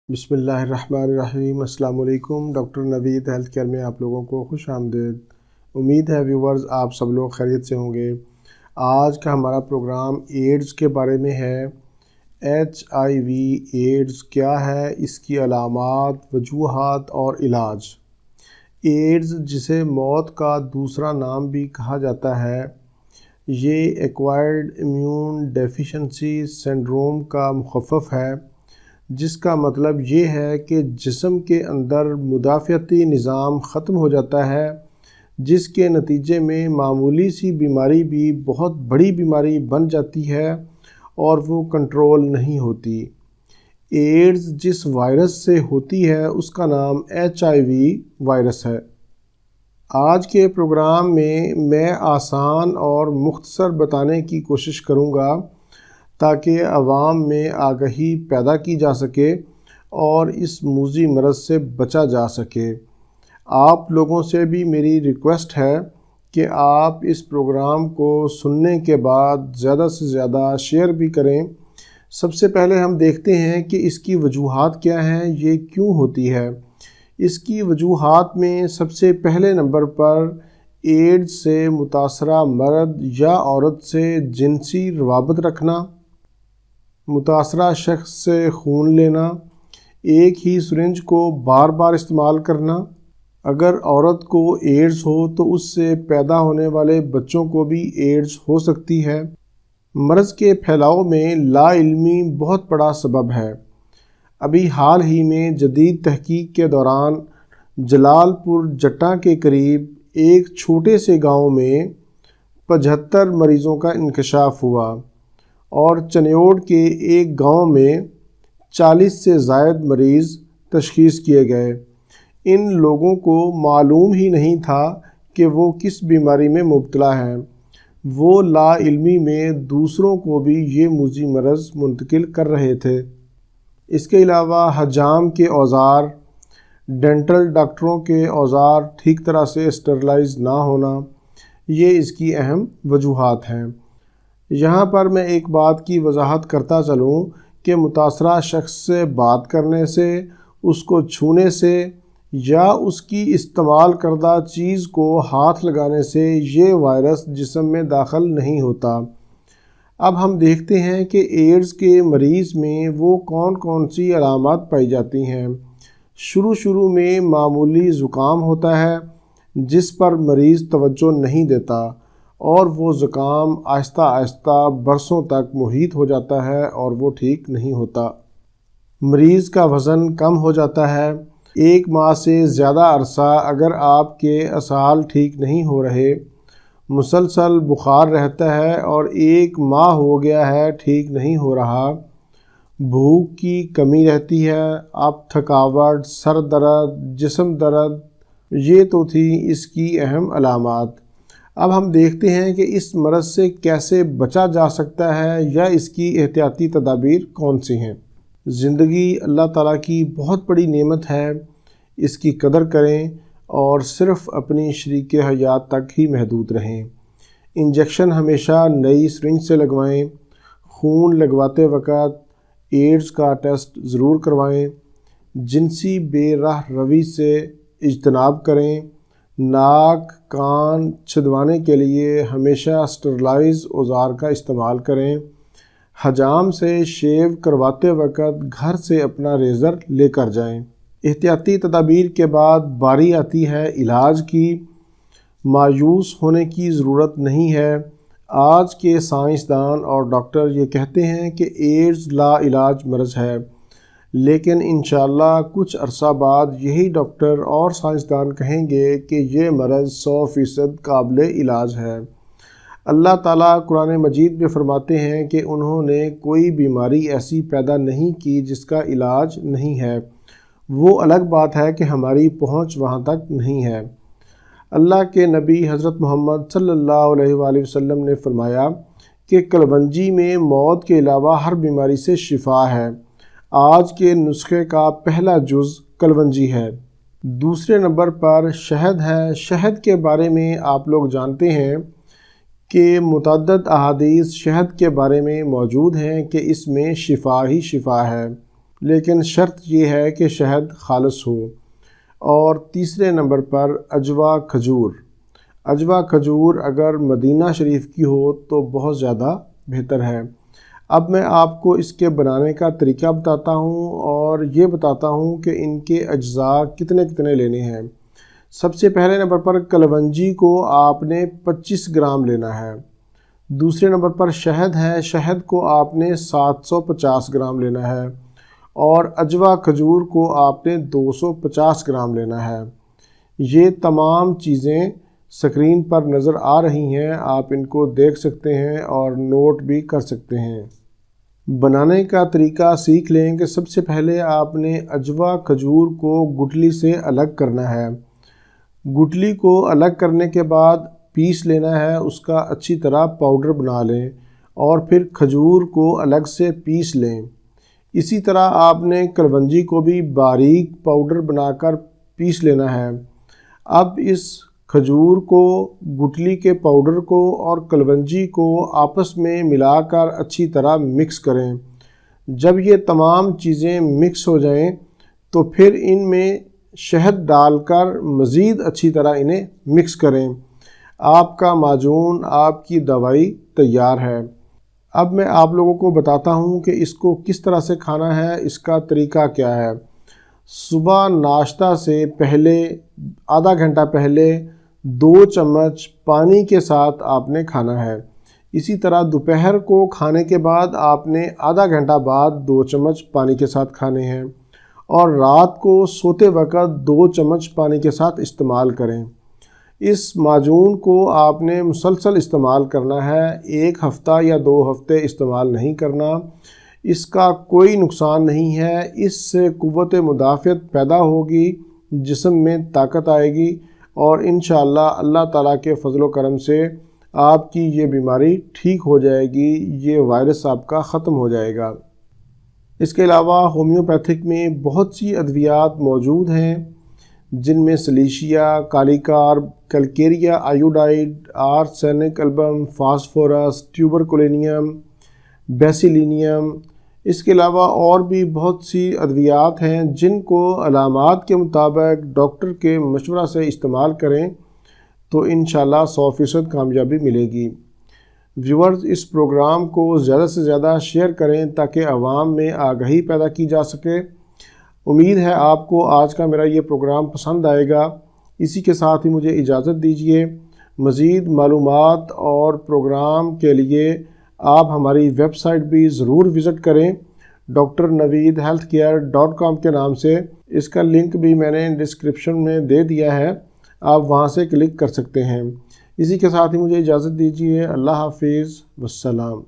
بسم اللہ الرحمن الرحیم۔ السلام علیکم۔ ڈاکٹر نوید ہیلتھ کیئر میں آپ لوگوں کو خوش آمدید۔ امید ہے ویورز آپ سب لوگ خیریت سے ہوں گے۔ آج کا ہمارا پروگرام ایڈز کے بارے میں ہے۔ HIV ایڈز کیا ہے، اس کی علامات، وجوہات اور علاج۔ ایڈز جسے موت کا دوسرا نام بھی کہا جاتا ہے، یہ ایکوائرڈ امیون ڈیفیشنسی سنڈروم کا مخفف ہے، جس کا مطلب یہ ہے کہ جسم کے اندر مدافعتی نظام ختم ہو جاتا ہے، جس کے نتیجے میں معمولی سی بیماری بھی بہت بڑی بیماری بن جاتی ہے اور وہ کنٹرول نہیں ہوتی۔ ایڈز جس وائرس سے ہوتی ہے اس کا نام HIV وائرس ہے۔ آج کے پروگرام میں آسان اور مختصر بتانے کی کوشش کروں گا تاکہ عوام میں آگہی پیدا کی جا سکے اور اس موذی مرض سے بچا جا سکے۔ آپ لوگوں سے بھی میری ریکویسٹ ہے کہ آپ اس پروگرام کو سننے کے بعد زیادہ سے زیادہ شیئر بھی کریں۔ سب سے پہلے ہم دیکھتے ہیں کہ اس کی وجوہات کیا ہیں، یہ کیوں ہوتی ہے۔ اس کی وجوہات میں سب سے پہلے نمبر پر ایڈز سے متاثرہ مرد یا عورت سے جنسی روابط رکھنا، متاثرہ شخص سے خون لینا، ایک ہی سرنج کو بار بار استعمال کرنا۔ اگر عورت کو ایڈز ہو تو اس سے پیدا ہونے والے بچوں کو بھی ایڈز ہو سکتی ہے۔ مرض کے پھیلاؤ میں لا علمی بہت بڑا سبب ہے۔ ابھی حال ہی میں جدید تحقیق کے دوران جلال پور جٹا کے قریب ایک چھوٹے سے گاؤں میں 75 مریضوں کا انکشاف ہوا اور چنیوڑ کے ایک گاؤں میں 40 سے زائد مریض تشخیص کیے گئے۔ ان لوگوں کو معلوم ہی نہیں تھا کہ وہ کس بیماری میں مبتلا ہیں۔ وہ لا علمی میں دوسروں کو بھی یہ موذی مرض منتقل کر رہے تھے۔ اس کے علاوہ حجام کے اوزار، ڈینٹل ڈاکٹروں کے اوزار ٹھیک طرح سے اسٹرلائز نہ ہونا، یہ اس کی اہم وجوہات ہیں۔ یہاں پر میں ایک بات کی وضاحت کرتا چلوں کہ متاثرہ شخص سے بات کرنے سے، اس کو چھونے سے یا اس کی استعمال کردہ چیز کو ہاتھ لگانے سے یہ وائرس جسم میں داخل نہیں ہوتا۔ اب ہم دیکھتے ہیں کہ ایڈز کے مریض میں وہ کون کون سی علامات پائی جاتی ہیں۔ شروع میں معمولی زکام ہوتا ہے جس پر مریض توجہ نہیں دیتا اور وہ زکام آہستہ آہستہ برسوں تک محیط ہو جاتا ہے اور وہ ٹھیک نہیں ہوتا۔ مریض کا وزن کم ہو جاتا ہے۔ 1 ماہ سے زیادہ عرصہ اگر آپ کے اسہال ٹھیک نہیں ہو رہے، مسلسل بخار رہتا ہے اور 1 ماہ ہو گیا ہے ٹھیک نہیں ہو رہا، بھوک کی کمی رہتی ہے، آپ تھکاوٹ، سر درد، جسم درد، یہ تو تھی اس کی اہم علامات۔ اب ہم دیکھتے ہیں کہ اس مرض سے کیسے بچا جا سکتا ہے یا اس کی احتیاطی تدابیر کون سی ہیں۔ زندگی اللہ تعالیٰ کی بہت بڑی نعمت ہے، اس کی قدر کریں اور صرف اپنی شریک حیات تک ہی محدود رہیں۔ انجیکشن ہمیشہ نئی سرنج سے لگوائیں۔ خون لگواتے وقت ایڈز کا ٹیسٹ ضرور کروائیں۔ جنسی بے راہ روی سے اجتناب کریں۔ ناک، کان چھدوانے کے لیے ہمیشہ اسٹرلائز اوزار کا استعمال کریں۔ حجام سے شیو کرواتے وقت گھر سے اپنا ریزر لے کر جائیں۔ احتیاطی تدابیر کے بعد باری آتی ہے علاج کی۔ مایوس ہونے کی ضرورت نہیں ہے۔ آج کے سائنسدان اور ڈاکٹر یہ کہتے ہیں کہ ایڈز لا علاج مرض ہے، لیکن انشاءاللہ کچھ عرصہ بعد یہی ڈاکٹر اور سائنسدان کہیں گے کہ یہ مرض 100% قابل علاج ہے۔ اللہ تعالیٰ قرآن مجید میں فرماتے ہیں کہ انہوں نے کوئی بیماری ایسی پیدا نہیں کی جس کا علاج نہیں ہے۔ وہ الگ بات ہے کہ ہماری پہنچ وہاں تک نہیں ہے۔ اللہ کے نبی حضرت محمد صلی اللہ علیہ وآلہ وسلم نے فرمایا کہ کلونجی میں موت کے علاوہ ہر بیماری سے شفا ہے۔ آج کے نسخے کا پہلا جز کلونجی ہے۔ دوسرے نمبر پر شہد ہے۔ شہد کے بارے میں آپ لوگ جانتے ہیں کہ متعدد احادیث شہد کے بارے میں موجود ہیں کہ اس میں شفا ہی شفا ہے۔ لیکن شرط یہ ہے کہ شہد خالص ہو۔ اور تیسرے نمبر پر اجوا کھجور۔ اجوا کھجور اگر مدینہ شریف کی ہو تو بہت زیادہ بہتر ہے۔ اب میں آپ کو اس کے بنانے کا طریقہ بتاتا ہوں اور یہ بتاتا ہوں کہ ان کے اجزاء کتنے کتنے لینے ہیں۔ سب سے پہلے نمبر پر کلونجی کو آپ نے 25 گرام لینا ہے۔ دوسرے نمبر پر شہد ہے، شہد کو آپ نے 750 گرام لینا ہے، اور اجوا کھجور کو آپ نے 250 گرام لینا ہے۔ یہ تمام چیزیں اسکرین پر نظر آ رہی ہیں، آپ ان کو دیکھ سکتے ہیں اور نوٹ بھی کر سکتے ہیں۔ بنانے کا طریقہ سیکھ لیں کہ سب سے پہلے آپ نے اجوا کھجور کو گٹلی سے الگ کرنا ہے۔ گٹلی کو الگ کرنے کے بعد پیس لینا ہے، اس کا اچھی طرح پاؤڈر بنا لیں، اور پھر کھجور کو الگ سے پیس لیں۔ اسی طرح آپ نے کلونجی کو بھی باریک پاؤڈر بنا کر پیس لینا ہے۔ اب اس کھجور کو، گٹلی کے پاؤڈر کو اور کلونجی کو آپس میں ملا کر اچھی طرح مکس کریں۔ جب یہ تمام چیزیں مکس ہو جائیں تو پھر ان میں شہد ڈال کر مزید اچھی طرح انہیں مکس کریں۔ آپ کا معجون، آپ کی دوائی تیار ہے۔ اب میں آپ لوگوں کو بتاتا ہوں کہ اس کو کس طرح سے کھانا ہے، اس کا طریقہ کیا ہے۔ صبح ناشتہ سے پہلے آدھا گھنٹہ پہلے 2 چمچ پانی کے ساتھ آپ نے کھانا ہے۔ اسی طرح دوپہر کو کھانے کے بعد آپ نے آدھا گھنٹہ بعد 2 چمچ پانی کے ساتھ کھانے ہیں، اور رات کو سوتے وقت 2 چمچ پانی کے ساتھ استعمال کریں۔ اس معجون کو آپ نے مسلسل استعمال کرنا ہے، 1 ہفتہ یا 2 ہفتے استعمال نہیں کرنا۔ اس کا کوئی نقصان نہیں ہے، اس سے قوت مدافعت پیدا ہوگی، جسم میں طاقت آئے گی، اور انشاءاللہ اللہ تعالیٰ کے فضل و کرم سے آپ کی یہ بیماری ٹھیک ہو جائے گی، یہ وائرس آپ کا ختم ہو جائے گا۔ اس کے علاوہ ہومیوپیتھک میں بہت سی ادویات موجود ہیں، جن میں سلیشیا، کالی کارب، کیلکیریا آیوڈائڈ، آرسینک البم، فاسفورس، ٹیوبرکلینیم، بیسیلینیم۔ اس کے علاوہ اور بھی بہت سی ادویات ہیں جن کو علامات کے مطابق ڈاکٹر کے مشورہ سے استعمال کریں تو انشاءاللہ 100% کامیابی ملے گی۔ ویورز، اس پروگرام کو زیادہ سے زیادہ شیئر کریں تاکہ عوام میں آگاہی پیدا کی جا سکے۔ امید ہے آپ کو آج کا میرا یہ پروگرام پسند آئے گا۔ اسی کے ساتھ ہی مجھے اجازت دیجیے۔ مزید معلومات اور پروگرام کے لیے آپ ہماری ویب سائٹ بھی ضرور وزٹ کریں، drnaveedhealthcare.com کے نام سے۔ اس کا لنک بھی میں نے ڈسکرپشن میں دے دیا ہے، آپ وہاں سے کلک کر سکتے ہیں۔ اسی کے ساتھ ہی مجھے اجازت دیجیے۔ اللہ حافظ، والسلام۔